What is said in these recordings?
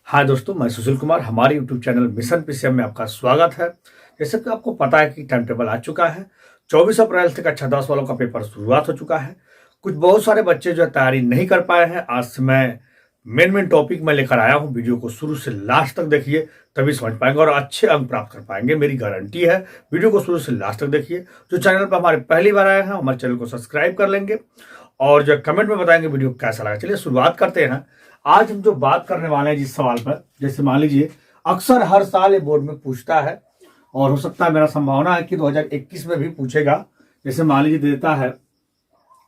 हाँ दोस्तों, मैं सुशील कुमार। हमारे यूट्यूब चैनल मिशन पीसीएम में आपका स्वागत है। जैसे कि आपको पता है कि टाइम टेबल आ चुका है। 24 अप्रैल से कक्षा 10 वालों का पेपर शुरुआत हो चुका है। कुछ बहुत सारे बच्चे जो है तैयारी नहीं कर पाए हैं। आज से मैं मेन टॉपिक में लेकर आया हूँ। वीडियो को शुरू से लास्ट तक देखिए, तभी समझ पाएंगे और अच्छे अंक प्राप्त कर पाएंगे, मेरी गारंटी है। वीडियो को शुरू से लास्ट तक देखिए। जो चैनल पर हमारे पहली बार आए हैं, हमारे चैनल को सब्सक्राइब कर लेंगे और जो कमेंट में बताएंगे वीडियो कैसा लगा। चलिए शुरुआत करते हैं। आज हम जो बात करने वाले हैं जिस सवाल पर, जैसे मान लीजिए अक्सर हर साल ये बोर्ड में पूछता है और हो सकता है, मेरा संभावना है कि 2021 में भी पूछेगा। जैसे मान लीजिए देता है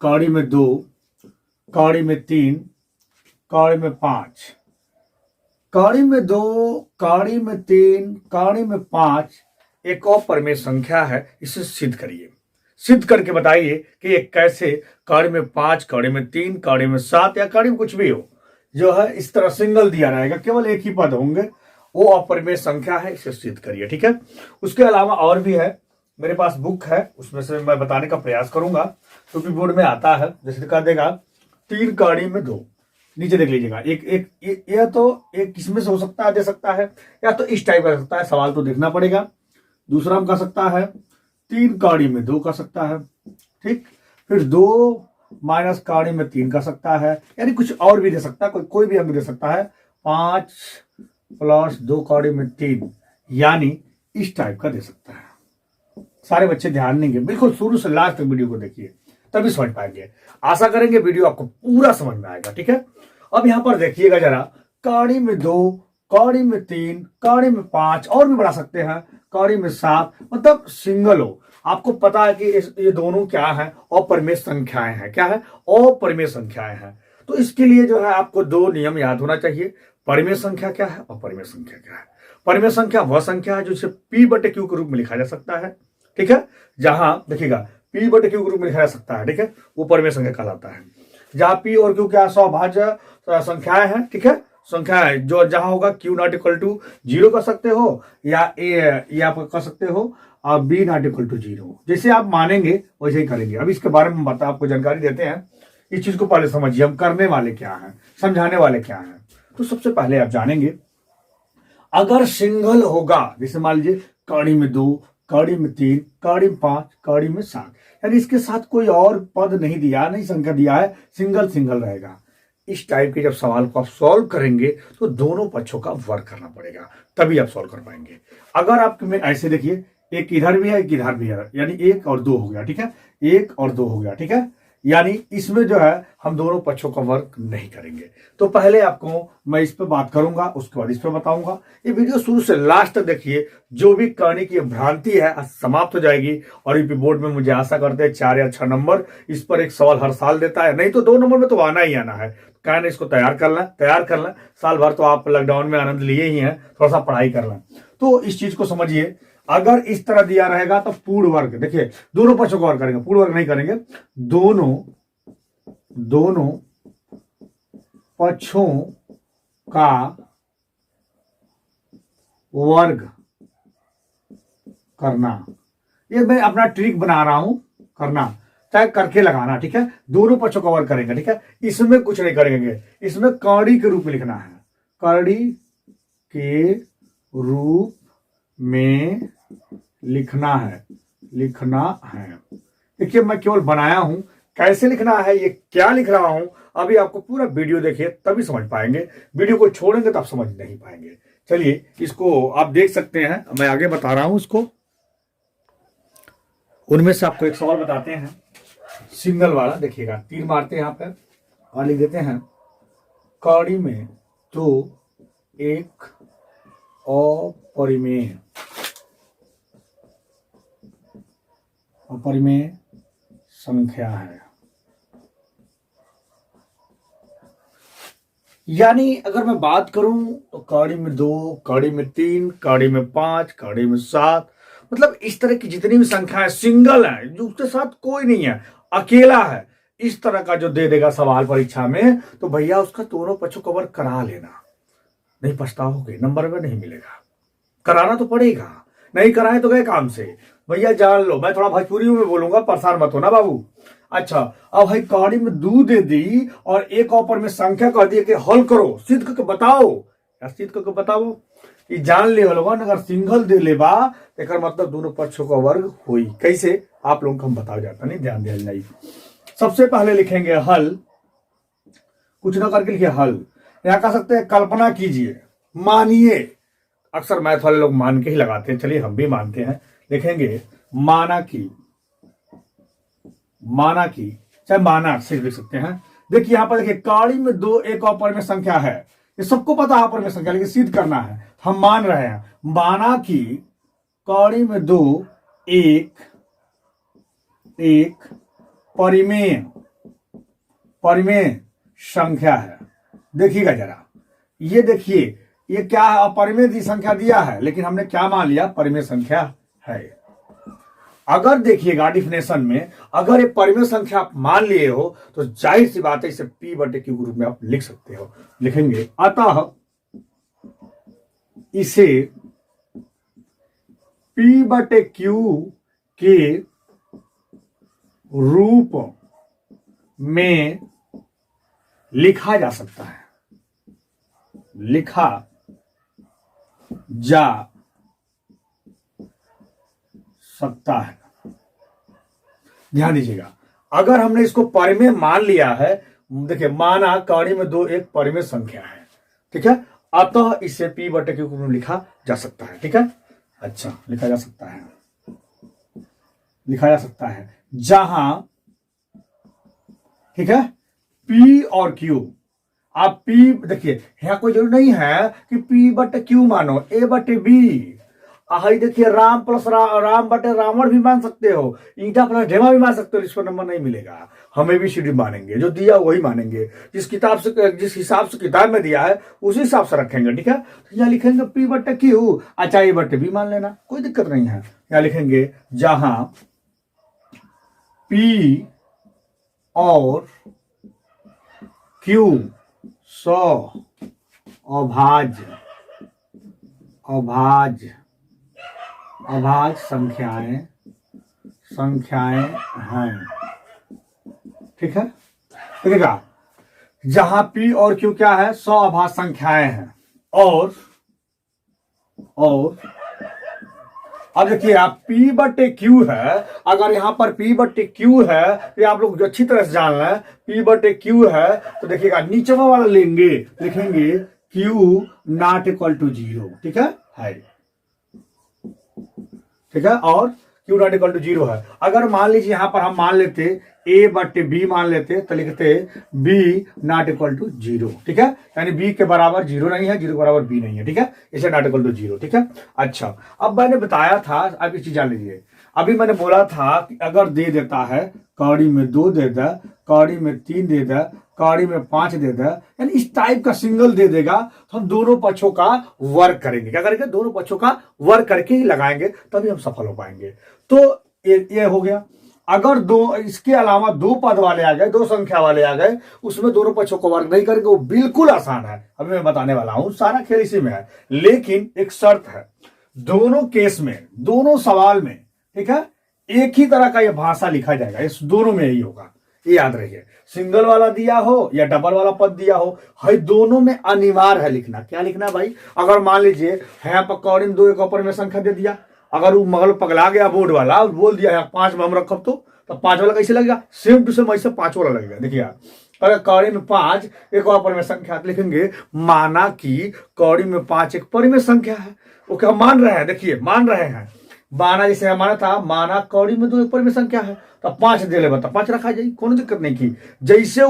कौड़ी में 2, कौड़ी में 3, कौड़ी में 5, कौड़ी में 2, कौड़ी में 3, कौड़ी में 5 एक और परिमेय संख्या है। इसे सिद्ध करिए। सिद्ध करके बताइए कि ये कैसे कौड़ी में 5, कौड़ी में 3, कौड़ी में 7 या कौड़ी में कुछ भी हो, जो है इस तरह सिंगल दिया रहेगा, केवल एक ही पद होंगे, वो अपरिमेय संख्या है। इसे सिद्ध करिए, ठीक है। उसके अलावा और भी है, मेरे पास बुक है, उसमें से मैं बताने का प्रयास करूंगा क्योंकि बोर्ड में आता है। जैसे कह देगा 3 कौड़ी में 2, नीचे देख लीजिएगा। यह तो एक किसमें से हो सकता है, दे सकता है, या तो इस टाइप का सकता है, सवाल तो देखना पड़ेगा। दूसरा हम कह सकता है 3 कौड़ी में 2 कह सकता है, ठीक। फिर 2 माइनस कौड़ी में 3 कर सकता है, यानी कुछ और भी दे सकता है, कोई भी अंक दे सकता है। 5 प्लस 2 कौड़ी में 3, यानी इस टाइप का दे सकता है। सारे बच्चे ध्यान देंगे, बिल्कुल शुरू से लास्ट तक वीडियो को देखिए, तभी समझ पाएंगे। आशा करेंगे वीडियो आपको पूरा समझ में आएगा, ठीक है। अब यहां पर देखिएगा जरा, कौड़ी में 2, कौड़ी में 3, कौड़ी में 5, और भी बढ़ा सकते हैं, कौड़ी में 7, मतलब सिंगल हो। आपको पता है कि ये दोनों क्या है, अपरिमेय संख्याएं हैं। क्या है? अपरिमेय संख्याएं हैं। तो इसके लिए जो है आपको 2 नियम याद होना चाहिए। परिमेय संख्या क्या है, अपरिमेय संख्या क्या है। परिमेय संख्या वह संख्या है जो इसे P/Q के रूप में लिखा जा सकता है, ठीक है। जहां देखिएगा P/Q के रूप में लिखा जा सकता है, ठीक है, वो परिमेय संख्या कहलाता है। जहां P और Q क्या सौभाज्य संख्याएं हैं, ठीक है, संख्या है। जो जहां होगा Q ≠ 0 कर सकते हो, या आप कह सकते हो B ≠ 0। जैसे आप मानेंगे वैसे ही करेंगे। अब इसके बारे में आपको जानकारी देते हैं। इस चीज को पहले समझिए, हम करने वाले क्या हैं, समझाने वाले क्या हैं। तो सबसे पहले आप जानेंगे, अगर सिंगल होगा, जैसे मान लीजिए कौड़ी में 2, कौड़ी में 3, कौड़ी में 5, कौड़ी में 7, यानी इसके साथ कोई और पद नहीं दिया, नहीं संख्या दिया है, सिंगल सिंगल रहेगा। इस टाइप के जब सवाल को आप सॉल्व करेंगे तो दोनों पक्षों का वर्क करना पड़ेगा, तभी आप सॉल्व कर पाएंगे। अगर आप में ऐसे देखिए, एक इधर भी है, एक इधर भी है, यानी 1 और 2 हो गया, ठीक है, 1 और 2 हो गया, ठीक है। यानी इसमें जो है हम दोनों पक्षों का वर्क नहीं करेंगे। तो पहले आपको मैं इस पे बात करूंगा, उसके बाद इस पे बताऊंगा। ये वीडियो शुरू से लास्ट तक देखिए, जो भी करने की भ्रांति है आज समाप्त हो जाएगी। और यूपी बोर्ड में मुझे आशा करते हैं 4 या 6 नंबर इस पर एक सवाल हर साल देता है, नहीं तो 2 नंबर में तो आना ही आना है। कहना इसको तैयार कर लें। साल भर तो आप लॉकडाउन में आनंद लिए ही हैं, थोड़ा सा पढ़ाई कर लें। तो इस चीज को समझिए, अगर इस तरह दिया रहेगा तो पूर्ण वर्ग, देखिए दोनों पक्षों का वर्ग करेंगे, पूर्ण वर्ग नहीं करेंगे, दोनों पक्षों का वर्ग करना। ये मैं अपना ट्रिक बना रहा हूं, करना चाहे करके लगाना, ठीक है। दोनों पक्षों का वर्ग करेंगे, ठीक है। इसमें कुछ नहीं करेंगे, इसमें कौड़ी के रूप में लिखना है, कौड़ी के रूप में लिखना है। देखिए मैं केवल बनाया हूं, कैसे लिखना है, ये क्या लिख रहा हूं, अभी आपको पूरा वीडियो देखिए तभी समझ पाएंगे। वीडियो को छोड़ेंगे तो आप समझ नहीं पाएंगे। चलिए इसको आप देख सकते हैं, मैं आगे बता रहा हूं इसको। उनमें से आपको एक सवाल बताते हैं, सिंगल वाला। देखिएगा 3 मारते हैं यहां पर और लिख देते हैं, कौड़ी में 2 एक अपरिमेय संख्या है। यानी अगर मैं बात करूं तो कौड़ी में 2, कौड़ी में 3, कौड़ी में 5, कौड़ी में 7, मतलब इस तरह की जितनी भी संख्याएं सिंगल है, जो उसके साथ कोई नहीं है, अकेला है, इस तरह का जो दे देगा सवाल परीक्षा में, तो भैया उसका दोनों पक्षों कवर करा लेना, नहीं पछताओगे, नंबर में नहीं मिलेगा। कराना तो पड़ेगा, नहीं कराए तो गए काम से। भैया जान लो, मैं थोड़ा भोजपुरी में बोलूंगा, परेशान मत होना बाबू। अच्छा, अब भाई कहानी में दूध दे दी और एक ऊपर में संख्या कह दी कि हल करो, सिद्ध करके बताओ, इस चीज को बताओ कि जान ले लोगन अगर सिंगल दे लेबा एक मतलब दोनों पक्षों का वर्ग हुई। कैसे आप लोगों को हम बताओ जाता नहीं, ध्यान दिया जाए। सबसे पहले लिखेंगे हल, कुछ ना करके लिखिए हल। यहां कह सकते हैं कल्पना कीजिए, मानिए, अक्सर मैथ वाले लोग मान के ही लगाते हैं, चलिए हम भी मानते हैं। लिखेंगे माना की, माना की, चाहे माना से लिख सकते हैं। देखिए यहां पर देखिए काड़ी में 2 एक और में संख्या है, ये सबको पता है पर में संख्या, लेकिन सिद्ध करना है, हम मान रहे हैं। माना कि कौड़ी में 2 एक परिमेय संख्या है। देखिएगा जरा, ये देखिए ये क्या है, अपरिमेय संख्या दिया है, लेकिन हमने क्या मान लिया, परिमेय संख्या है। अगर देखिएगा डिफिनेशन में, अगर ये परिमेय संख्या आप मान लिए हो तो जाहिर सी बात है इसे P बटे Q के रूप में आप लिख सकते हो। लिखेंगे अतः इसे P बटे Q के रूप में लिखा जा सकता है, लिखा जा सकता है। ध्यान दीजिएगा, अगर हमने इसको परिमेय मान लिया है, देखिए माना कौड़ी में 2 एक परिमेय संख्या है, ठीक है, अतः इसे P बटे Q में लिखा जा सकता है। ठीक है, अच्छा लिखा जा सकता है, लिखा जा सकता है जहां, ठीक है, P और Q, आप P देखिए यहां कोई जरूरी नहीं है कि P बटे Q मानो, A बटे B। देखिए राम प्लस राम बटे रावण भी मान सकते हो, ईटा प्लस ढेमा भी मान सकते हो, इस पर नंबर नहीं मिलेगा। हमें भी सीढ़ी मानेंगे, जो दिया वही मानेंगे, जिस हिसाब से किताब में दिया है उसी हिसाब से रखेंगे। ठीक है, तो यहाँ लिखेंगे P बटे Q, अच्छा A बटे B मान लेना, कोई दिक्कत नहीं है। यहाँ लिखेंगे जहां P और Q 100 अभाज्य संख्याएं हैं। ठीक है, देखिएगा जहां P और Q क्या है, 100 अभाज्य संख्याएं हैं। और अब देखिए आप P बटे Q है, अगर यहां पर P बटे Q है तो आप लोग अच्छी तरह से जान लें, P बटे Q है तो देखिएगा नीचे वाला लेंगे, लिखेंगे Q नॉट इक्वल टू 0। ठीक है, ठीक है, और Q नॉट इक्वल टू 0 है। अगर मान लीजिए यहां पर हम मान लेते A बटे B मान लेते तो लिखते B नॉट इक्वल टू 0। ठीक है, यानी B के बराबर 0 नहीं है, 0 के बराबर B नहीं है। ठीक है, इसे नॉट इक्वल टू 0। ठीक है, अच्छा अब मैंने बताया था, अब एक चीज जान लीजिए, अभी मैंने बोला था कि अगर दे देता है कौड़ी में 2 दे दे, कौड़ी में 3 दे दे, कौड़ी में 5 दे दे, यानी इस टाइप का सिंगल दे देगा तो हम दोनों पक्षों का वर्ग करेंगे। क्या करेंगे, दोनों पक्षों का वर्ग करके ही लगाएंगे, तभी हम सफल हो पाएंगे। तो ये हो गया। अगर दो इसके अलावा 2 पद वाले आ गए, 2 संख्या वाले आ गए, उसमें दोनों पक्षों को वर्ग नहीं करेंगे, वो बिल्कुल आसान है। अभी मैं बताने वाला हूं, सारा खेल इसी में है, लेकिन एक शर्त है, दोनों केस में, दोनों सवाल में, ठीक है, एक ही तरह का यह भाषा लिखा जाएगा, इस दोनों में यही होगा, ये याद रखिए। सिंगल वाला दिया हो या डबल वाला पद दिया हो, है दोनों में अनिवार्य है लिखना। क्या लिखना भाई, अगर मान लीजिए है कौड़ी में 2 एक ऊपर में संख्या दे दिया, अगर वो मगल पगला गया बोर्ड वाला बोल दिया 5 में हम रखब तो 5 वाला कैसे लगेगा, सेम टू सेम ऐसे 5 वाला लगेगा। देखिए अगर कौड़ी में 5 एक और में संख्या, लिखेंगे माना कि कौड़ी में 5 एक परिमेय संख्या है। वो क्या मान रहे हैं, देखिए मान रहे हैं, माना जैसे हमारा था, माना कौड़ी में 2 एक परिमेय संख्या है तो 5 दे ले, 5 रखा जाए, कोनो दिक्कत नहीं की। जैसे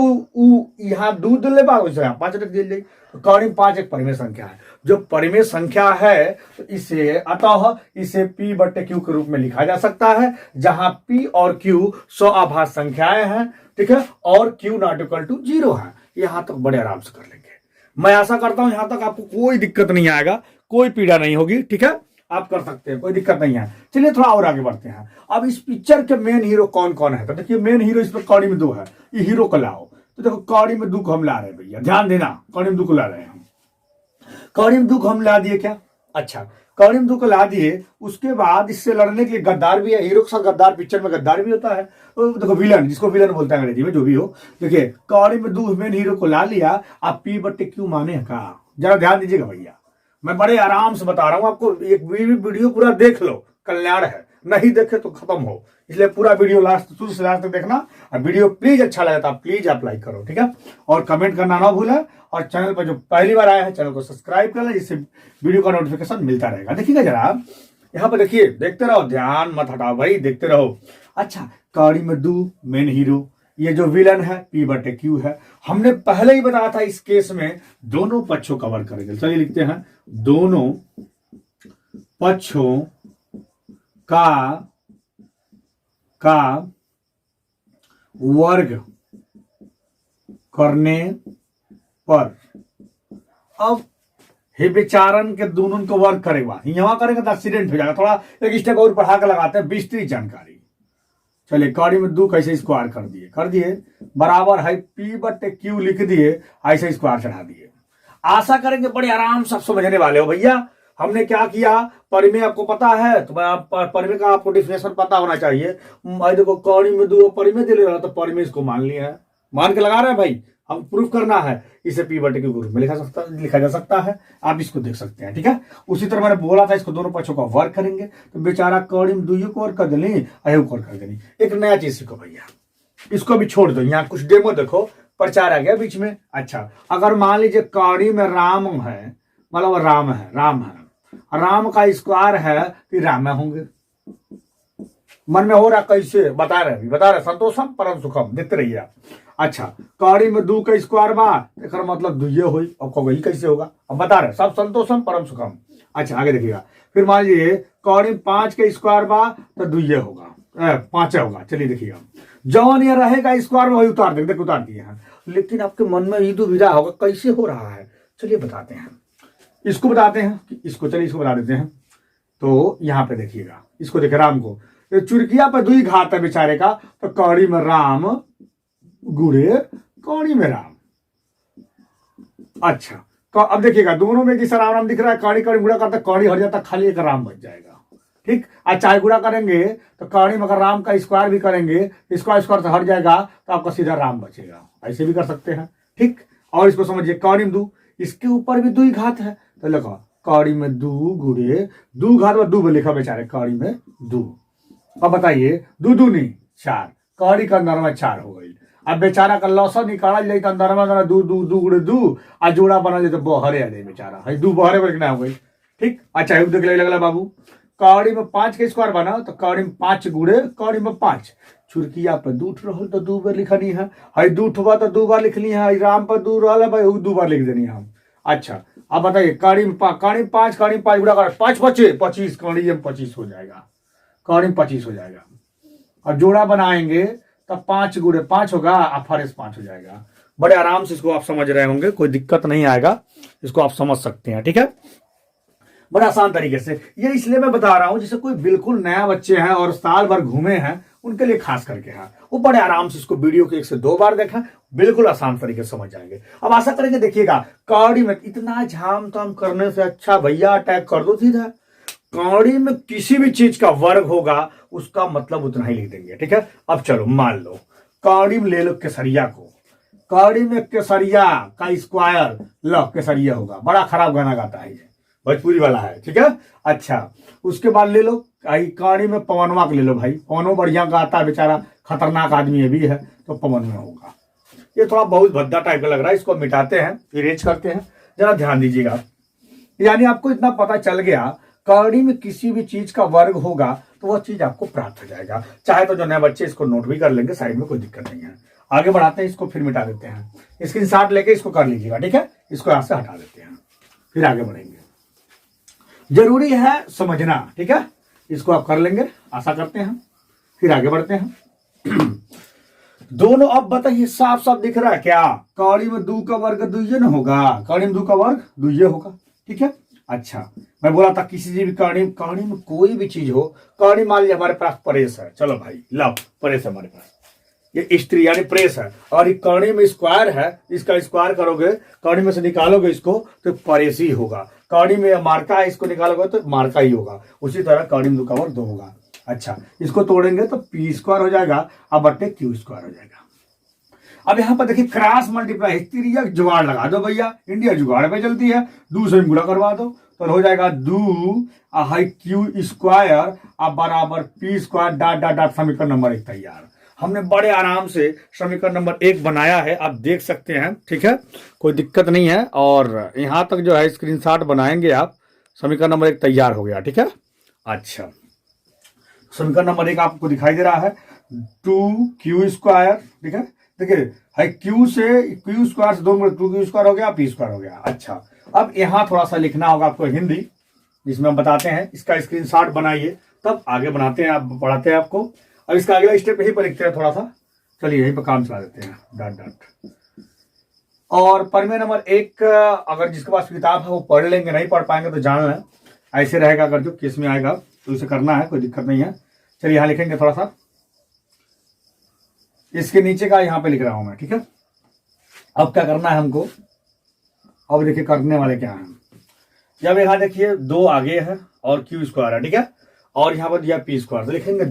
यहाँ 2 दे ले, वैसे यहाँ 5 रख दिए, तो कौड़ी में 5 एक परिमेय संख्या है। जो परिमेय संख्या है तो इसे अतः इसे P बटे Q के रूप में लिखा जा सकता है, जहां P और Q 100 अभाज्य संख्याएं हैं। ठीक है, और Q नॉट इक्वल टू 0 है। यहां तक बड़े आराम से कर लेंगे। मैं आशा करता हूं यहां तक आपको कोई दिक्कत नहीं आएगा, कोई पीड़ा नहीं होगी। ठीक है, आप कर सकते हैं, कोई दिक्कत नहीं है। चलिए थोड़ा और आगे बढ़ते हैं। अब इस पिक्चर के मेन हीरो कौन कौन है, तो देखिए मेन हीरो इस पर कौड़ी में 2 है, ये हीरो को लाओ। तो देखो कौड़ी में 2 को हम ला रहे हैं भैया, ध्यान देना, कौड़ी में 2 को ला रहे हैं हम, कौड़ी में 2 को हम ला दिए क्या, अच्छा कौड़ी में दू को ला दिए। उसके बाद इससे लड़ने के लिए गद्दार भी है, हीरो के साथ गद्दार, पिक्चर में गद्दार भी होता है। तो देखो विलन, जिसको विलन बोलते हैं अंग्रेजी में, जो भी हो। देखिए कौड़ी में दू मेन हीरो को ला लिया, आप पी बट्टे क्यों माने का, जरा ध्यान दीजिएगा भैया, मैं बड़े आराम से बता रहा हूं आपको। एक वीडियो पूरा देख लो, कल्याण है, नहीं देखे तो खत्म हो, इसलिए पूरा वीडियो शुरू से लास्ट तक देखना। और वीडियो प्लीज अच्छा लगे तो प्लीज आप लाइक करो, ठीक है, और कमेंट करना ना भूलें। और चैनल पर जो पहली बार आया है चैनल को सब्सक्राइब कर ले, जिससे वीडियो का नोटिफिकेशन मिलता रहेगा। देखिएगा जरा यहाँ पर, देखिए, देखते रहो, ध्यान मत हटाओ भाई, देखते रहो। अच्छा, कौड़ी में दू मेन हीरो, ये जो विलन है पी बटे क्यू है। हमने पहले ही बताया था इस केस में दोनों पक्षों कवर करेंगे। चलिए लिखते हैं, दोनों पक्षों का वर्ग करने पर। अब हे बेचारन के दोनों को वर्ग करेगा, यहां करेंगे तो एक्सीडेंट हो जाएगा। थोड़ा एक स्टेप और बढ़ा के लगाते हैं, विस्तृत जानकारी। चलिए कौड़ी में दू कैसे स्क्वायर कर दिए बराबर है पी बटे क्यू लिख दिए, ऐसे स्क्वायर चढ़ा दिए। आशा करेंगे बड़े आराम से आप समझने वाले हो भैया। हमने क्या किया, परिमेय आपको पता है, तो परिमेय का आपको डिफिनेशन पता होना चाहिए। देखो कौड़ी में दू परिमेय दे रहा, तो परिमेय इसको मान लिया है, मान के लगा रहे हैं भाई, हम प्रूफ करना है। इसे पी बटे क्यू के रूप में लिखा जा सकता है, आप इसको देख सकते हैं, ठीक है। उसी तरह मैंने बोला था इसको दोनों पक्षों का वर्ग करेंगे, तो बेचारा कौड़ी में दुइयों को वर्ग कर देनी, अयो को वर्ग कर देनी। एक नया चीज सीखो भैया, इसको भी छोड़ दो, यहाँ कुछ डेमो देखो, प्रचार आ गया बीच में। अच्छा, अगर मान लीजिए कौड़ी में राम है, मतलब राम है, राम का स्क्वायर है, फिर राम होंगे। मन में हो रहा कैसे, बता रहे संतोषम परम सुखम, देखते रहिए आप। अच्छा, कौड़ी में दू का स्क्वायर बा, एक मतलब दुइये हुई, अब कहोगे कैसे होगा, अब बता रहे सब संतोषम परम सुखम। अच्छा आगे देखिएगा, फिर मान लीजिए कौड़ी में 5 का स्क्वायर बा तो दुइये होगा, 5 होगा। चलिए देखिएगा, जौन ये रहेगा स्क्वायर में वही उतार दिए हैं। लेकिन आपके मन में ये दुविधा होगा कैसे हो रहा है, चलिए बताते हैं, इसको बता देते हैं। तो यहाँ पे देखिएगा, इसको देखे राम को, चुरकिया पे दुई घात है बेचारे का, तो कौड़ी में राम गुड़े कौड़ी में राम। अच्छा, अब देखिएगा दोनों में जैसा राम दिख रहा है, कौड़ी गुड़ा करता, कौड़ी हट जाता, खाली एक राम बच जाएगा, ठीक। आज चाहे गुड़ा करेंगे तो कौड़ी में अगर राम का स्क्वायर भी करेंगे, स्क्वायर से हट जाएगा, तो आपका सीधा राम बचेगा, ऐसे भी कर सकते हैं, ठीक। और इसको समझिए, कौड़ी में दू, इसके ऊपर भी दुई घात है, तो लिखो कौड़ी में दू गुड़े दू घात में दू लिखा बेचारे, कौड़ी में दू। अब बताइए, दू नहीं 4, कौड़ी का अंदर में 4 हो गई। अब बेचारा का लौसा निकाला जाए तो अंदर में दू गुड़े दू, आ जोड़ा बना जाए तो बहरे आ जाए बेचारा, है दू बहरे बना हो गई, ठीक। अच्छा देख लगला बाबू, कौड़ी में 5 के स्क्वायर बना, तो कौड़ी में 5 गुड़े कौड़ी में 5, चुरकिया पर दूठ रहो तो 2 बार लिखनी है, दूठ हुआ तो 2 बार लिखनी है, राम पर 2 रहा है भाई, 2 बार लिख देनी है हम। अच्छा अब बताइए, कौड़ी में 5 गुड़ा कर 5 बचे 25, कौड़ी में 25 हो जाएगा, कौड़ी में 25 हो जाएगा। और जोड़ा बनाएंगे तो 5 गुड़े 5 होगा, और फरेस 5 हो जाएगा। बड़े आराम से इसको आप समझ रहे होंगे, कोई दिक्कत नहीं आएगा, इसको आप समझ सकते हैं, ठीक है, बड़ा आसान तरीके से। ये इसलिए मैं बता रहा हूं, जैसे कोई बिल्कुल नया बच्चे हैं और साल भर घूमे हैं, उनके लिए खास करके है, वो बड़े आराम से इसको वीडियो को 1 से 2 बार देखा, बिल्कुल आसान तरीके से समझ जाएंगे। अब आशा करेंगे, देखिएगा कौड़ी में इतना झाम ताम करने से अच्छा भैया अटैक कर दो सीधा। कौड़ी में किसी भी चीज का वर्ग होगा, उसका मतलब उतना ही लिख देंगे, ठीक है। अब चलो मान लो कौड़ी में ले लो केसरिया को, कौड़ी में केसरिया का स्क्वायर, लो केसरिया होगा, बड़ा खराब गाना गाता है ये, भोजपुरी वाला है, ठीक है। अच्छा उसके बाद ले लो कौड़ी में पवनवा को ले लो भाई, पवनवा बढ़िया गाता है बेचारा, खतरनाक आदमी ये भी है, तो पवन में होगा। ये थोड़ा बहुत भद्दा टाइप का लग रहा है, इसको मिटाते हैं, इरेज करते हैं, जरा ध्यान दीजिएगा। यानी आपको इतना पता चल गया, कौड़ी में किसी भी चीज का वर्ग होगा तो वह चीज आपको प्राप्त हो जाएगा। चाहे तो जो नए बच्चे इसको नोट भी कर लेंगे, साइड में कोई दिक्कत नहीं है। आगे बढ़ाते हैं, इसको फिर मिटा देते हैं, स्क्रीनशॉट लेके इसको कर लीजिएगा, ठीक है। इसको यहां से हटा देते हैं, फिर आगे बढ़ेंगे। जरूरी है समझना, ठीक है, इसको आप कर लेंगे आशा करते हैं, फिर आगे बढ़ते हैं। दोनों अब बताइए, साफ साफ दिख रहा है क्या, कौड़ी में दू का वर्ग दुइये न होगा, कौड़ी में दू का वर्ग दुइये होगा, ठीक है। अच्छा मैं बोला था किसी भी कौड़ी में कोई भी चीज हो, कौड़ी मान लीजिए हमारे पास प्रेस है, चलो भाई लो प्रेस है हमारे पास, ये स्त्री यानी प्रेस है, और ये कौड़ी में स्क्वायर है, इसका स्क्वायर करोगे, कौड़ी में से निकालोगे इसको तो प्रेस ही होगा। कौड़ी में मार्का है, इसको निकालोगे तो मार्का ही होगा। उसी तरह कौड़ी में 2 का वर्ग 2 होगा। अच्छा, इसको तोड़ेंगे तो पी स्क्वायर हो जाएगा, अब बट्टे क्यू स्क्वायर हो जाएगा। अब यहाँ पर देखिए क्रॉस मल्टीप्लाई, तिरिया जुगाड़ लगा दो भैया, इंडिया जुगाड़ पे चलती है, 2 से गुणा करवा दो तो हो जाएगा 2 हाई क्यू स्क्वायर अब बराबर P square dot dot dot. समीकरण नंबर 1 तैयार। हमने बड़े आराम से समीकरण नंबर 1 बनाया है, आप देख सकते हैं, ठीक है, कोई दिक्कत नहीं है। और यहाँ तक जो है स्क्रीनशॉट बनाएंगे आप, समीकरण नंबर 1 तैयार हो गया, ठीक है। अच्छा, समीकरण नंबर 1 आपको दिखाई दे रहा है 2q स्क्वायर, ठीक है। देखिए है क्यू से क्यू स्क्वायर से 2 2q स्क्वायर हो गया, पी स्क्वायर हो गया। अच्छा, अब यहाँ थोड़ा सा लिखना होगा आपको हिंदी, जिसमें हम बताते हैं, इसका स्क्रीनशॉट बनाइए तब आगे बनाते हैं, आप पढ़ाते हैं आपको। अब इसका अगला स्टेप यहीं पर लिखते हैं थोड़ा सा, चलिए यहीं पर काम चला देते हैं डॉट डॉट। और प्रमेय नंबर 1 अगर जिसके पास किताब है वो पढ़ लेंगे, नहीं पढ़ पाएंगे तो जान लें, ऐसे रहेगा। अगर जो केस में आएगा तो इसे करना है, कोई दिक्कत नहीं है। चलिए यहाँ लिखेंगे थोड़ा सा, इसके नीचे का यहाँ पे लिख रहा हूं मैं, ठीक है। अब क्या करना है हमको, अब देखिए करने वाले क्या हैं। जब यहाँ देखिए 2 आगे है और क्यू स्क्वायर है, ठीक है, और यहाँ पर दिया पी स्क्वायर, तो लिखेंगे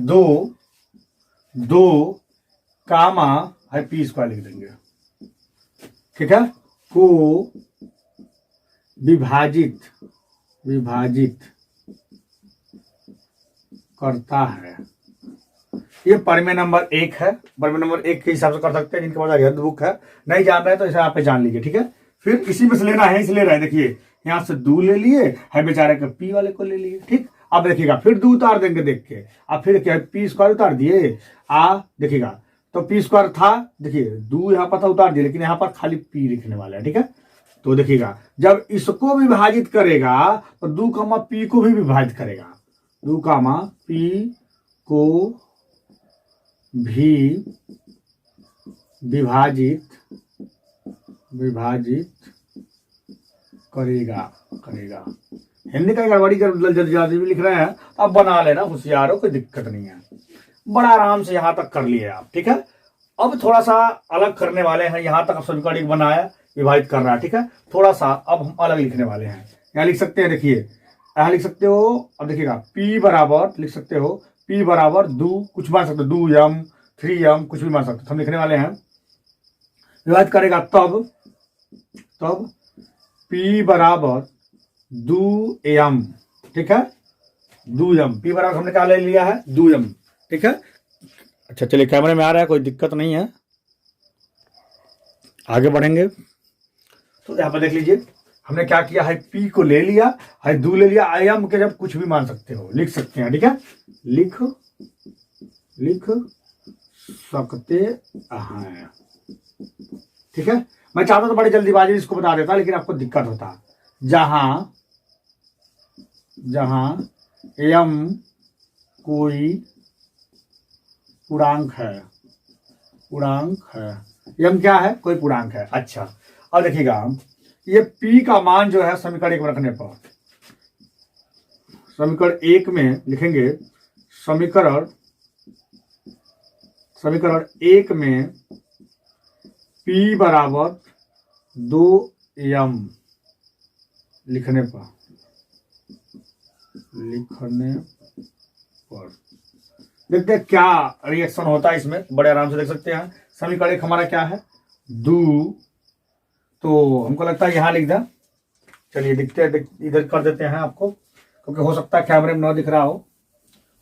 2 कामा है पी स्क्वायर लिख देंगे, ठीक है, को विभाजित करता है। ये प्रमेय नंबर 1 है, प्रमेय नंबर 1 के हिसाब से कर सकते हैं, जिनके पास हद बुक है, नहीं जान रहे तो इसे आप पे जान लीजिए, ठीक है। फिर इसी में से लेना है, इसे ले रहे हैं, देखिए यहाँ से 2 ले लिए है, बेचारे के पी वाले को ले लिए, ठीक। अब देखिएगा फिर 2 उतार देंगे देख के, अब फिर क्या पी स्क्वायर उतार दिए, देखिएगा तो पी स्क्वायर था, देखिए 2 यहाँ पर था उतार दिए, लेकिन यहाँ पर खाली पी लिखने वाले हैं, ठीक है। तो देखिएगा जब इसको विभाजित करेगा तो 2 कामा पी को भी विभाजित करेगा, 2 कामा पी को भी विभाजित करेगा। हिंदी का गड़बड़ी जल्दी भी लिख रहे हैं, अब बना लेना, होशियार हो, कोई दिक्कत नहीं है। बड़ा आराम से यहाँ तक कर लिए आप, ठीक है। अब थोड़ा सा अलग करने वाले हैं, यहाँ तक अब समीकरण 1 बनाया, विभाजित कर रहा है, ठीक है। थोड़ा सा अब हम अलग लिखने वाले हैं, यहाँ लिख सकते हैं, देखिए यहाँ लिख सकते हो, अब देखिएगा p बराबर लिख सकते हो, p बराबर 2 कुछ मान सकते हो, 2m 3m कुछ भी मान सकते हो, हम लिखने वाले हैं। विभाजित करेगा तब p बराबर 2m, ठीक है, 2m, p बराबर हमने क्या ले लिया है 2m, ठीक है। अच्छा चलिए कैमरे में आ रहा है, कोई दिक्कत नहीं है, आगे बढ़ेंगे। तो यहाँ पर देख लीजिए हमने क्या किया है, p को ले लिया है, 2 ले लिया, m के जब कुछ भी मान सकते हो, लिख सकते हैं, ठीक है, लिख सकते हैं, ठीक है। मैं चाहता तो बड़ी जल्दीबाजी इसको बता देता, लेकिन आपको दिक्कत होता। जहां m कोई पूर्णांक है, m क्या है, कोई पूर्णांक है। अच्छा अब देखिएगा ये p का मान जो है समीकरण 1 में रखने पर, समीकरण 1 में लिखेंगे, समीकरण 1 में p बराबर 2m लिखने पर देखते हैं क्या रिएक्शन होता है इसमें, बड़े आराम से देख सकते हैं। समीकरण 1 हमारा क्या है 2, तो हमको लगता है यहाँ लिख दें, चलिए दिखते हैं, इधर कर देते हैं आपको, क्योंकि हो सकता है कैमरे में न दिख रहा हो।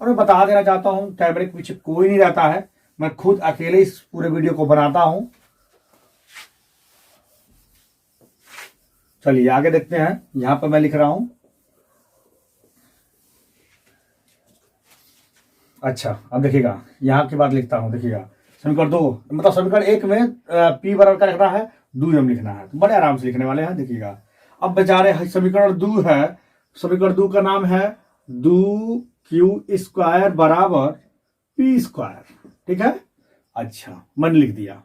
और मैं बता देना चाहता हूँ कैमरे के पीछे कोई नहीं रहता है, मैं खुद अकेले इस पूरे वीडियो को बनाता हूँ। चलिए आगे देखते हैं, यहाँ पर मैं लिख रहा हूं। अच्छा अब देखिएगा यहाँ की बात लिखता हूं, देखिएगा समीकरण 2 मतलब समीकरण 1 में p बराबर का लिखना है 2m लिखना है, तो बड़े आराम से लिखने वाले हैं। देखिएगा अब बेचारे समीकरण 2 है, समीकरण 2 का नाम है 2q स्क्वायर बराबर p स्क्वायर, ठीक है। अच्छा मैंने लिख दिया,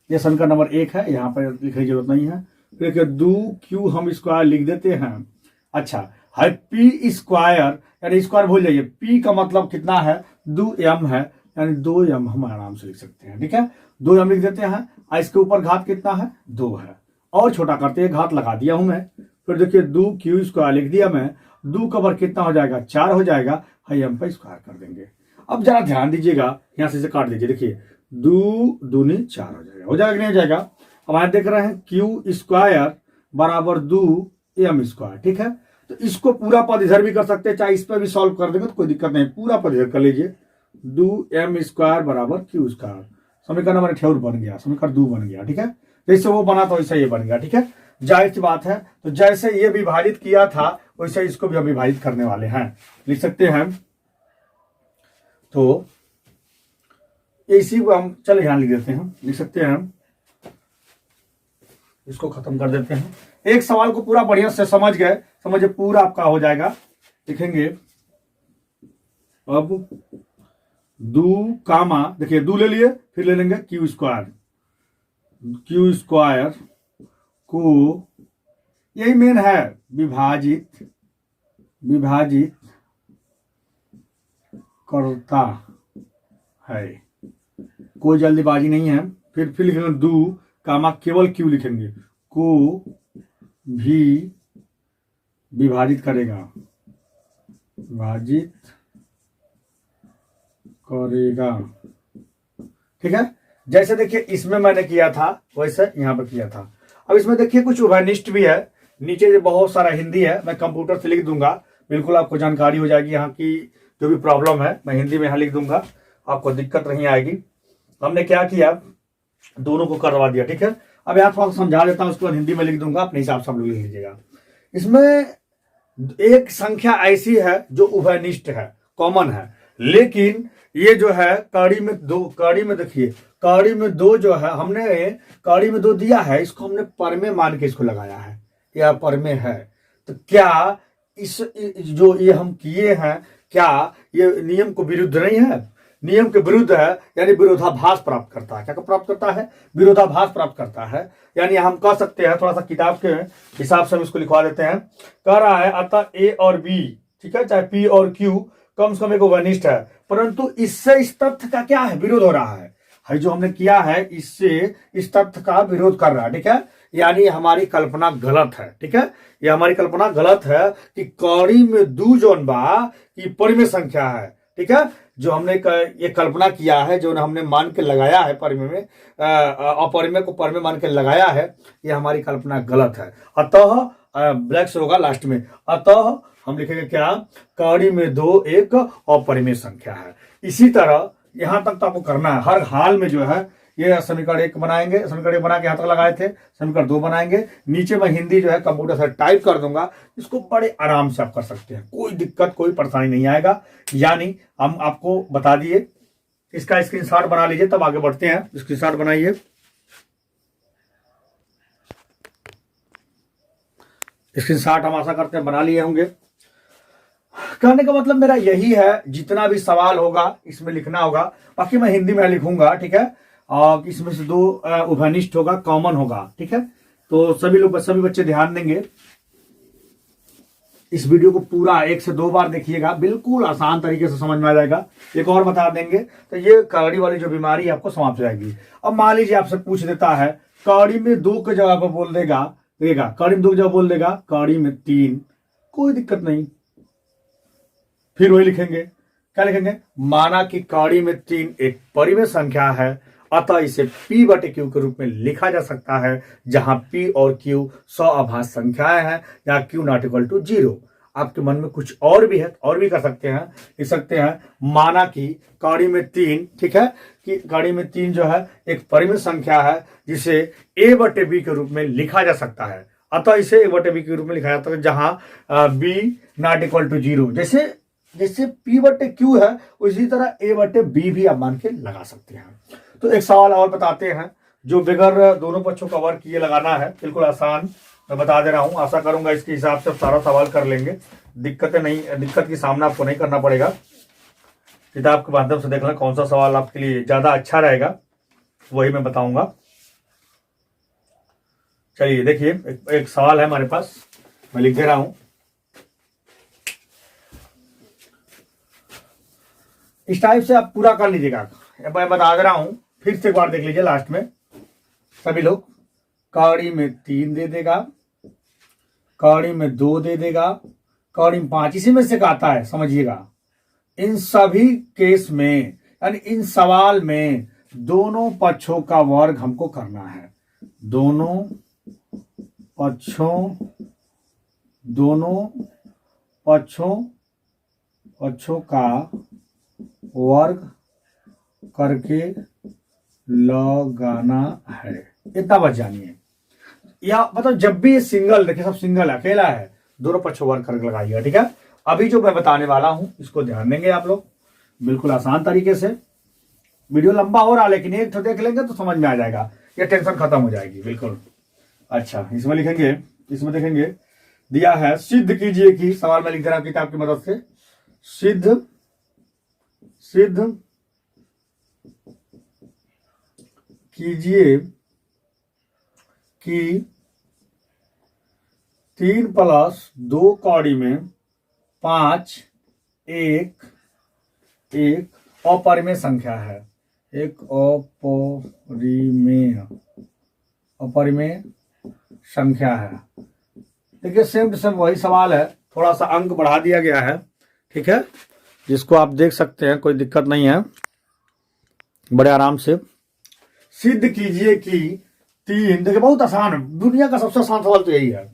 ये समीकरण नंबर 1 है, यहाँ पर लिखने की जरूरत नहीं है। फिर 2q हम स्क्वायर लिख देते हैं। अच्छा है p स्क्वायर, यानी स्क्वायर भूल जाइए, p का मतलब कितना है 2m है, यानी 2m हम आराम से लिख सकते हैं, ठीक है। 2m लिख देते हैं, इसके ऊपर घात कितना है 2 है, और छोटा करते हैं, घात लगा दिया हूं मैं, फिर देखिए 2 क्यू स्क्वायर लिख दिया मैं, 2 का वर्ग कितना हो जाएगा 4 हो जाएगा, हाई हम पे स्क्वायर कर देंगे। अब जरा ध्यान दीजिएगा, यहां से काट दीजिए, देखिए 2 दूनी 4 हो जाएगा कि नहीं हो जाएगा। अब आप देख रहे हैं क्यू स्क्वायर बराबर 2 एम स्क्वायर, ठीक है। तो इसको पूरा पद इधर भी कर सकते हैं, चाहे इस पर भी सॉल्व कर देंगे तो कोई दिक्कत नहीं, पूरा पद इधर कर लीजिए। 2 एम स्क्वायर बराबर क्यू स्क्वायर, समीकरण हमारे ठेर बन गया, समीकरण 2 बन गया, ठीक है। जैसे वो बना तो वैसे ये बन गया, ठीक है। जाहिर सी बात है, तो जैसे ये विभाजित किया था वैसे इसको भी हम विभाजित करने वाले हैं, लिख सकते हैं। तो इसी को हम चलो यहां लिख देते हैं, लिख सकते हैं हम, इसको खत्म कर देते हैं। एक सवाल को पूरा बढ़िया से समझ गए, समझे पूरा आपका हो जाएगा। लिखेंगे अब 2 कामा, देखिए 2 ले लिए, फिर ले लेंगे क्यू स्क्वायर, क्यू स्क्वायर को यही मेन है, विभाजित करता है, कोई जल्दीबाजी नहीं है। फिर लिखेंगे 2 कामा केवल क्यू लिखेंगे, को भी विभाजित करेगा, विभाजित करेगा, ठीक है। जैसे देखिए इसमें मैंने किया था वैसे यहां पर किया था। अब इसमें देखिए कुछ उभयनिष्ठ भी है, नीचे बहुत सारा हिंदी है, मैं कंप्यूटर से लिख दूंगा, बिल्कुल आपको जानकारी हो जाएगी। यहाँ की जो भी प्रॉब्लम है मैं हिंदी में यहाँ लिख दूंगा, आपको दिक्कत नहीं आएगी। हमने क्या किया, दोनों को करवा दिया, ठीक है। अब यहाँ थोड़ा समझा देता हूँ, उसको हिंदी में लिख दूंगा, अपने हिसाब से आप लोग लिख लीजिएगा। इसमें एक संख्या ऐसी है जो उभयनिष्ठ है, कॉमन है, लेकिन ये जो है कड़ी में 2, कड़ी में देखिए कड़ी में 2 जो है, हमने कड़ी में 2 दिया है, इसको हमने पर में मान के इसको लगाया है, या पर में है। तो क्या इस जो ये हम किए हैं, क्या ये नियम को विरुद्ध नहीं है? नियम के विरुद्ध है, यानी विरोधाभास प्राप्त करता है। क्या प्राप्त करता है? विरोधाभास प्राप्त करता है। यानी हम कह सकते हैं, थोड़ा सा किताब के हिसाब से हम इसको लिखवा देते हैं। कह रहा है अतः ए और बी, ठीक है, चाहे पी और क्यू कम से कम एक उभयनिष्ठ है, परंतु इससे इस तथ्य का क्या है, विरोध हो रहा है। जो हमने किया है इससे इस तथ्य का विरोध कर रहा है, ठीक है। यानी हमारी कल्पना गलत है, ठीक है। ये हमारी कल्पना गलत है कि कौड़ी में 2 जोन बा की परिमेय संख्या है, ठीक है। जो हमने ये कल्पना किया है, जो हमने मान के लगाया है परिमेय में, अपरिमेय को परिमेय मान के लगाया है, ये हमारी कल्पना गलत है। अतः ब्लैक से होगा लास्ट में, अतः हम लिखेंगे क्या, कौड़ी में 2 एक अपरिमेय संख्या है। इसी तरह यहां तक तो आपको करना है, हर हाल में जो है ये समीकरण 1 बनाएंगे, समीकरण 1 बना के यहां तक लगाए थे, समीकरण 2 बनाएंगे। नीचे मैं हिंदी जो है कंप्यूटर से टाइप कर दूंगा, इसको बड़े आराम से आप कर सकते हैं, कोई दिक्कत कोई परेशानी नहीं आएगा। यानी हम आपको बता दिए, इसका स्क्रीनशॉट बना लीजिए, तब आगे बढ़ते हैं। स्क्रीनशॉट बनाइए, स्क्रीनशॉट हम आशा करते हैं बना लिए होंगे। कहने का मतलब मेरा यही है, जितना भी सवाल होगा इसमें लिखना होगा, बाकी मैं हिंदी में लिखूंगा, ठीक है। और इसमें से 2 उभयनिष्ठ होगा, कॉमन होगा, ठीक है। तो सभी बच्चे ध्यान देंगे, इस वीडियो को पूरा 1 से 2 बार देखिएगा, बिल्कुल आसान तरीके से समझ में आ जाएगा। एक और बता देंगे तो ये कौड़ी वाली जो बीमारी आपको समाप्त हो जाएगी। अब मान लीजिए आपसे पूछ देता है, कौड़ी में 2 के जगह बोल देगा, देखिएगा कौड़ी में 2 की जगह बोल देगा कौड़ी में 3, कोई दिक्कत नहीं। फिर वही लिखेंगे, क्या लिखेंगे, माना कि कौड़ी में 3 एक परिमेय संख्या है, अतः इसे P बटे Q के रूप में लिखा जा सकता है, जहां P और Q सअभाज्य संख्याएं हैं, जहां Q नॉट इक्वल टू 0। आपके मन में कुछ और भी है, और भी कर सकते हैं, लिख सकते हैं, माना कि कौड़ी में 3, ठीक है, कि कौड़ी में 3 जो है एक परिमेय संख्या है, जिसे A बटे B के रूप में लिखा जा सकता है, अतः इसे A बटे B के रूप में लिखा जाता है, जहां B नॉट इक्वल टू 0। जैसे P बटे Q है, उसी तरह A बटे B भी आप मान के लगा सकते हैं। तो एक सवाल और बताते हैं, जो बगैर दोनों पक्षों का वर्ग किए लगाना है, बिल्कुल आसान मैं बता दे रहा हूं। आशा करूंगा इसके हिसाब से सारा सवाल कर लेंगे, दिक्कत की सामना आपको नहीं करना पड़ेगा। किताब के माध्यम से देखना कौन सा सवाल आपके लिए ज्यादा अच्छा रहेगा, वही मैं बताऊंगा। चलिए देखिए, एक सवाल है हमारे पास, मैं लिख दे रहा हूं। इस टाइप से आप पूरा कर लीजिएगा, मैं बता दे रहा हूं, फिर से एक बार देख लीजिए लास्ट में सभी लोग। कौड़ी में 3 दे देगा, कौड़ी में 2 दे देगा, कौड़ी में 5, इसी में से आता है, समझिएगा। इन सभी केस में यानी इन सवाल में दोनों पक्षों का वर्ग हमको करना है। दोनों पक्षों का वर्ग करके लगाना है। इतना बच जानिए। या मतलब जब भी ये सिंगल, देखिए सब सिंगल अकेला है, दोनों पक्षों वर्ग करके लगाइएगा, ठीक है। अभी जो मैं बताने वाला हूं इसको ध्यान देंगे आप लोग, बिल्कुल आसान तरीके से। वीडियो लंबा हो रहा लेकिन एक तो देख लेंगे तो समझ में आ जाएगा, ये टेंशन खत्म हो जाएगी बिल्कुल। अच्छा, इसमें लिखेंगे, इसमें देखेंगे दिया है सिद्ध कीजिए कि, सवाल में लिख दे रहा हूं किताब की मदद से, सिद्ध कीजिए कि 3 + 2 कौड़ी में 5 एक अपरिमेय संख्या है। एक अपरिमेय संख्या है। देखिए सेम टू सेम वही सवाल है, थोड़ा सा अंक बढ़ा दिया गया है, ठीक है, जिसको आप देख सकते हैं, कोई दिक्कत नहीं है, बड़े आराम से। सिद्ध कीजिए कि 3, देखिए बहुत आसान है, दुनिया का सबसे आसान सवाल तो यही है।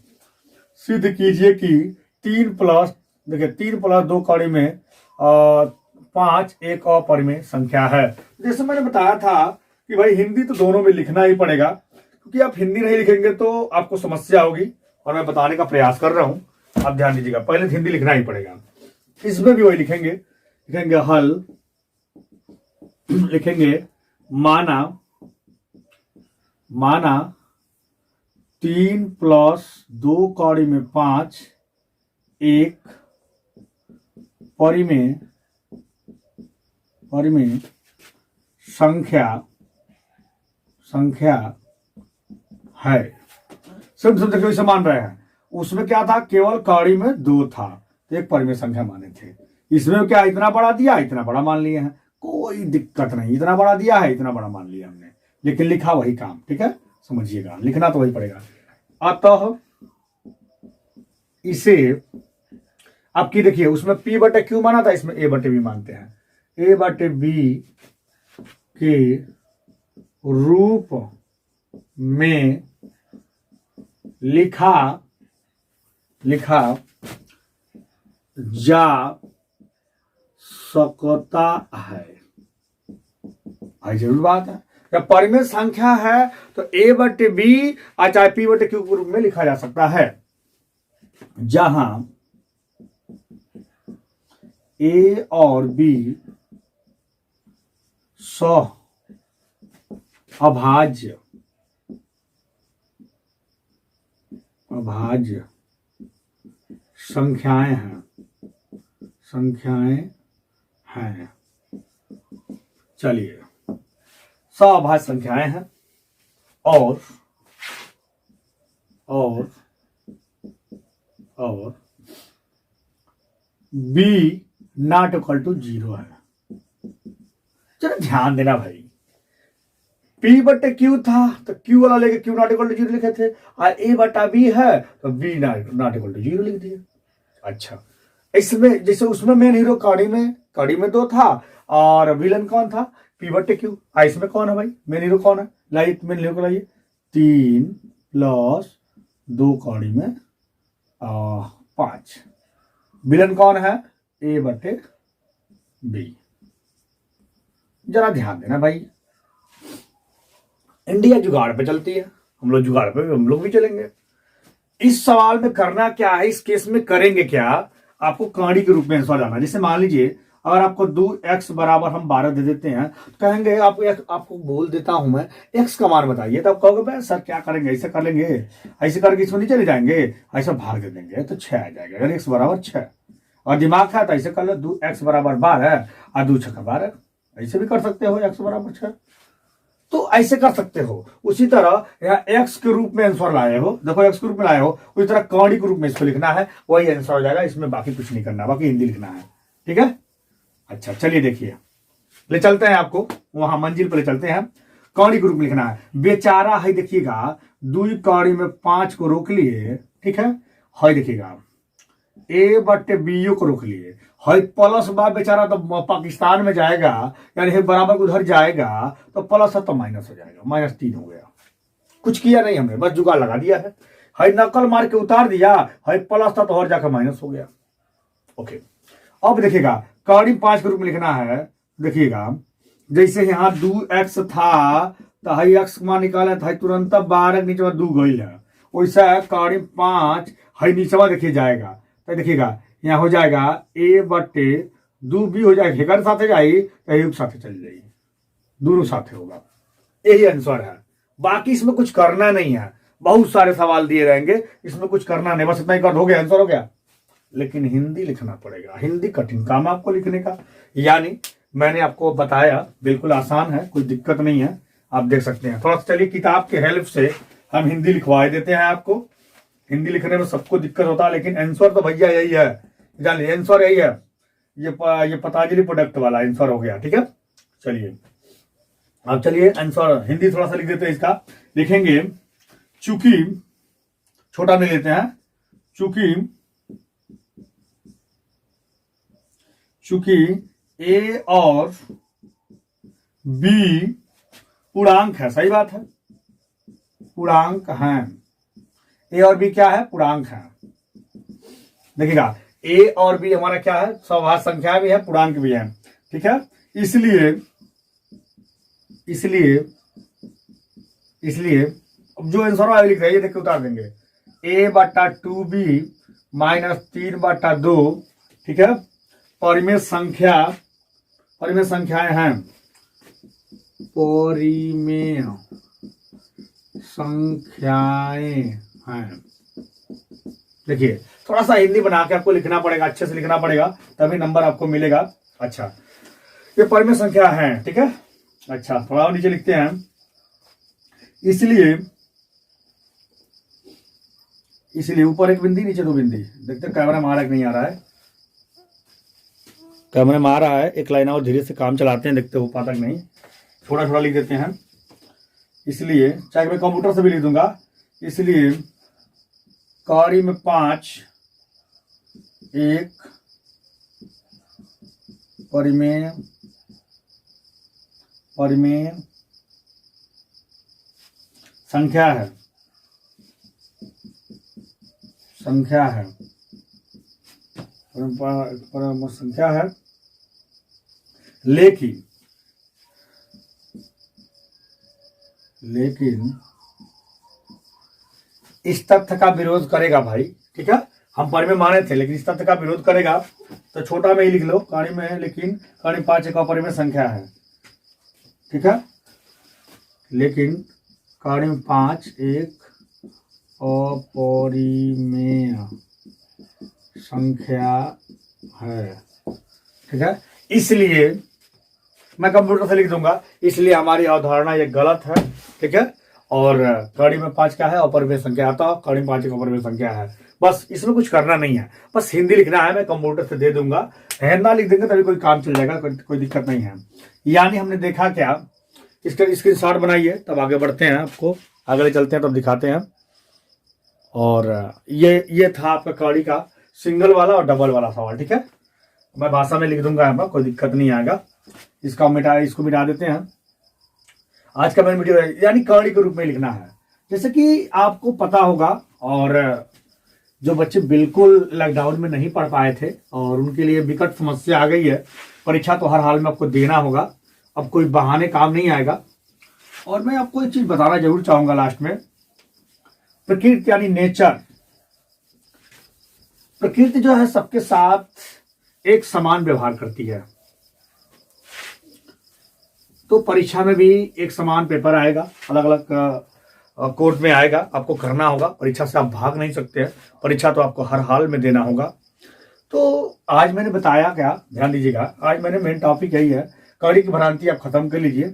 सिद्ध कीजिए कि 3 + 2 कौड़ी में 5 एक अपरिमेय संख्या है। जैसे मैंने बताया था कि भाई हिंदी तो दोनों में लिखना ही पड़ेगा, क्योंकि आप हिंदी नहीं लिखेंगे तो आपको समस्या होगी, और मैं बताने का प्रयास कर रहा हूं, आप ध्यान दीजिएगा। पहले हिंदी लिखना ही पड़ेगा। इसमें भी वही लिखेंगे हल, लिखेंगे माना 3 + 2 कौड़ी में 5 एक परिमेय संख्या है। सब देखिए इसे मान रहे हैं। उसमें क्या था, केवल कौड़ी में 2 था, तो एक परिमेय संख्या माने थे। इसमें क्या इतना बड़ा दिया, इतना बड़ा मान लिया है, कोई दिक्कत नहीं, इतना बड़ा दिया है, इतना बड़ा मान लिया हमने, लेकिन लिखा वही काम, ठीक है, समझिएगा, लिखना तो वही पड़ेगा। अतः इसे आपकी देखिए, उसमें P/Q माना था, इसमें A/B मानते हैं। A/B के रूप में लिखा जा सकता है। भाई जरूर बात है, जब परिमेय संख्या है तो A/B चाहे P/Q के रूप में लिखा जा सकता है, जहां A और B अभाज्य संख्याएं हैं। चलिए, अभाज्य संख्याएं हैं और B ≠ 0 है। चलो ध्यान देना भाई, P/Q था तो Q वाला लेके Q ≠ 0 लिखे थे, और A/B है तो B ≠ 0 लिख दिया। अच्छा, इसमें जैसे उसमें मेन हीरो कौड़ी में 2 था, और विलन कौन था, P/Q। इसमें कौन है भाई, मेन हीरो कौन है, लाइए मेन हीरो को लाइए, 3 + 2 कौड़ी में 5, विलन कौन है, A/B। जरा ध्यान देना भाई, इंडिया जुगाड़ पे चलती है, हम लोग भी चलेंगे। इस सवाल में करना क्या है, इस केस में करेंगे क्या, आपको कौड़ी के रूप में आंसर जाना। जैसे मान लीजिए अगर आपको 2x = हम 12 दे देते हैं, तो कहेंगे आपको बोल देता हूं मैं, x का मान बताइए, तो आप कहोगे भाई सर क्या करेंगे, ऐसे कर लेंगे, ऐसे करके इसमें नीचे ले जाएंगे, ऐसा भाग दे देंगे तो 6 आ जाएगा, यानी x = 6। और दिमाग है तो ऐसे कर लो, 2x = 12 और 2 × 6 = 12, ऐसे भी कर सकते हो, x = 6, तो ऐसे कर सकते हो। उसी तरह यहाँ x के रूप में आंसर लाए हो, देखो x के रूप में लाए हो, उसी तरह कौड़ी के रूप में इसको लिखना है, वही आंसर हो जाएगा। इसमें बाकी कुछ नहीं करना, बाकी हिंदी लिखना है, ठीक है। अच्छा चलिए देखिए, ले चलते हैं आपको वहां मंजिल पर ले चलते हैं। कौड़ी के रूप में लिखना है, बेचारा है, देखिएगा 2 कौड़ी में 5 को रोक लिए, ठीक है, हाई देखिएगा ए बटे बी को रोक लिए, हाई प्लस बा बेचारा तो पाकिस्तान में जाएगा, यानी है बराबर उधर जाएगा तो प्लस है तो माइनस हो जाएगा, -3 हो गया। कुछ किया नहीं हमने, बस जुगाड़ लगा दिया है। हाई नकल मार के उतार दिया, हाई प्लस था तो और जाकर माइनस हो गया। ओके, अब देखिएगा कड़ी 5 के रूप में लिखना है। देखिएगा जैसे यहाँ 2x था तो हाई x मान निकाला था, तुरंत 12 नीचे 2 गई है, वैसा कड़ी 5 हाई नीचवा देखिए जाएगा तो देखिएगा यहाँ हो जाएगा a बटे 2b हो जाएगा, हेकर साथ जाएगी तो एक साथ चल जाएगी, दोनों साथ होगा। यही आंसर है, बाकी इसमें कुछ करना नहीं है। बहुत सारे सवाल दिए रहेंगे, इसमें कुछ करना नहीं, बस इतना ही कर हो गया, आंसर हो गया। लेकिन हिंदी लिखना पड़ेगा, हिंदी कठिन काम है आपको लिखने का। यानी मैंने आपको बताया बिल्कुल आसान है, कोई दिक्कत नहीं है, आप देख सकते हैं। थोड़ा सा चलिए किताब के हेल्प से हम हिंदी लिखवा देते हैं आपको। हिंदी लिखने में सबको दिक्कत होता है, लेकिन आंसर तो भैया यही है, जानिए आंसर यही है। ये पतंजलि प्रोडक्ट वाला आंसर हो गया, ठीक है। चलिए अब चलिए आंसर हिंदी थोड़ा सा लिख देते हैं। इसका लिखेंगे चूंकि, छोटा नहीं लेते हैं, चूंकि ए और बी पूर्णांक है, सही बात है, पूर्णांक हैं। ए और बी क्या है, पूर्णांक है। देखिएगा ए और बी हमारा क्या है, सौभाज्य संख्या भी है, पूर्णांक भी है, ठीक है। इसलिए अब जो आंसर आगे लिख रहे हैं ये देख के उतार देंगे, a बटा 2b -3 बटा 2, ठीक है। परिमेय संख्याएं हैं, परिमेय संख्याएं हैं। देखिए थोड़ा सा हिंदी बना के आपको लिखना पड़ेगा, अच्छे से लिखना पड़ेगा, तभी नंबर आपको मिलेगा। अच्छा, ये परिमेय संख्या है, ठीक है। अच्छा, थोड़ा और नीचे लिखते हैं, इसलिए ऊपर एक बिंदी नीचे 2 बिंदी। देखते हैं कैमरा में आ रहा है कि नहीं आ रहा है, कैमरे में आ रहा है। एक लाइन और धीरे से काम चलाते हैं, देखते हो पाता कि नहीं। थोड़ा थोड़ा लिख देते हैं, इसलिए चाहे मैं कंप्यूटर से भी लिख दूंगा। इसलिए कड़ी में 5 एक परिमेय संख्या है, संख्या है लेकिन इस तथ्य का विरोध करेगा भाई, ठीक है। हम परिमेय माने थे, लेकिन इस तथ्य का विरोध करेगा तो छोटा में ही लिख लो कड़ी में, लेकिन कड़ी 5 एक अपरिमेय संख्या है, ठीक है। लेकिन कड़ी में 5 एक अपरिमेय संख्या है, ठीक है। इसलिए मैं कंप्यूटर से लिख दूंगा, इसलिए हमारी अवधारणा ये गलत है, ठीक है। और कड़ी में 5 क्या है, अपरिमेय संख्या आता, कड़ी में 5 एक अपरिमेय संख्या है। बस इसमें कुछ करना नहीं है, बस हिंदी लिखना है, मैं कंप्यूटर से दे दूंगा। हिंदी लिख देंगे तभी कोई काम चल जाएगा, कोई दिक्कत नहीं है। यानी हमने देखा क्या, इसका स्क्रीनशॉट बनाइए, तब आगे बढ़ते हैं, आपको आगे चलते हैं तब दिखाते हैं। और ये था आपका कड़ी का सिंगल वाला और डबल वाला सवाल, ठीक है। मैं भाषा में लिख दूंगा यहाँ पर, कोई दिक्कत नहीं आएगा। इसको मिटा देते हैं। आज का मेरा वीडियो है, यानी कड़ी के रूप में लिखना है, जैसे कि आपको पता होगा। और जो बच्चे बिल्कुल लॉकडाउन में नहीं पढ़ पाए थे और उनके लिए विकट समस्या आ गई है, परीक्षा तो हर हाल में आपको देना होगा, अब कोई बहाने काम नहीं आएगा। और मैं आपको एक चीज बताना जरूर चाहूंगा लास्ट में, प्रकृति यानी नेचर, प्रकृति जो है सबके साथ एक समान व्यवहार करती है। तो परीक्षा में भी एक समान पेपर आएगा, अलग अलग कोर्ट में आएगा, आपको करना होगा। परीक्षा से आप भाग नहीं सकते हैं, परीक्षा तो आपको हर हाल में देना होगा। तो आज मैंने बताया क्या, ध्यान दीजिएगा, आज मैंने मेन टॉपिक यही है, कड़ी की भ्रांति आप खत्म कर लीजिए।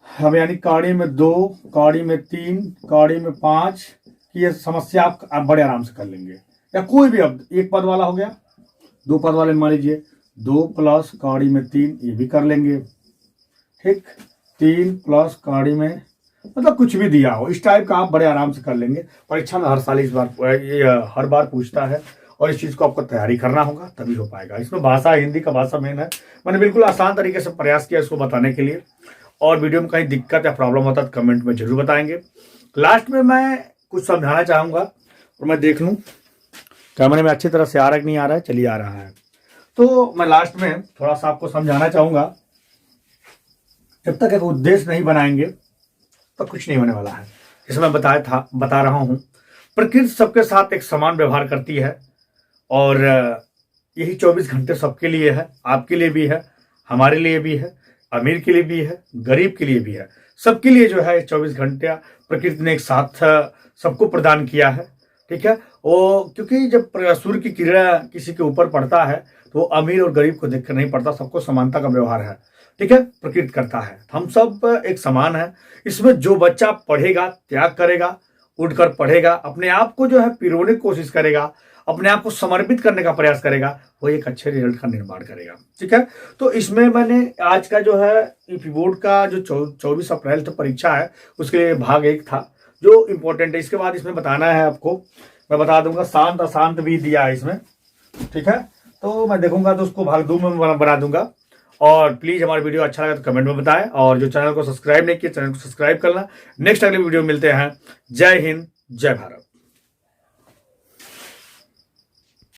हम यानी कड़ी में 2, कड़ी में 3, कड़ी में 5 की ये समस्या आप बड़े आराम से कर लेंगे। या कोई भी, अब एक पद वाला हो गया, 2 पद वाले मान लीजिए 2 प्लस कड़ी में 3, ये भी कर लेंगे, ठीक। 3 प्लस कड़ी में मतलब कुछ भी दिया हो इस टाइप का आप बड़े आराम से कर लेंगे। परीक्षा में हर साल इस बार ये हर बार पूछता है और इस चीज़ को आपको तैयारी करना होगा तभी हो पाएगा। इसमें भाषा हिंदी का भाषा मेन है। मैंने बिल्कुल आसान तरीके से प्रयास किया इसको बताने के लिए, और वीडियो में कहीं दिक्कत या प्रॉब्लम होता है तो कमेंट में जरूर बताएंगे। लास्ट में मैं कुछ समझाना चाहूँगा और मैं देख लूँ कैमरे में अच्छी तरह से आ रहा है कि नहीं आ रहा है। चलिए आ रहा है। तो मैं लास्ट में थोड़ा सा आपको समझाना चाहूँगा, जब तक एक उद्देश्य नहीं बनाएंगे तो कुछ नहीं होने वाला है। जैसे मैं बता रहा हूँ, प्रकृति सबके साथ एक समान व्यवहार करती है और यही 24 घंटे सबके लिए है, आपके लिए भी है, हमारे लिए भी है, अमीर के लिए भी है, गरीब के लिए भी है। सबके लिए जो है 24 घंटे प्रकृति ने एक साथ सबको प्रदान किया है। ठीक है, वो क्योंकि जब सूर्य की किरण किसी के ऊपर पड़ता है तो वो अमीर और गरीब को देखकर नहीं पड़ता, सबको समानता का व्यवहार है। ठीक है, प्रकृति करता है, हम सब एक समान है। इसमें जो बच्चा पढ़ेगा, त्याग करेगा, उठकर पढ़ेगा, अपने आप को जो है पिरोने की कोशिश करेगा, अपने आप को समर्पित करने का प्रयास करेगा, वो एक अच्छे रिजल्ट का निर्माण करेगा। ठीक है, तो इसमें मैंने आज का जो है यूपी बोर्ड का जो 24 अप्रैल तक परीक्षा है उसके लिए भाग 1 था जो इम्पोर्टेंट है। इसके बाद इसमें बताना है आपको, मैं बता दूंगा शांत अशांत भी दिया है इसमें। ठीक है, तो मैं देखूंगा तो उसको भाग 2 में बना दूंगा। और प्लीज हमारा वीडियो अच्छा लगा तो कमेंट में बताएं, और जो चैनल को सब्सक्राइब नहीं किया चैनल को सब्सक्राइब करना। नेक्स्ट अगले वीडियो में मिलते हैं। जय हिंद, जय भारत।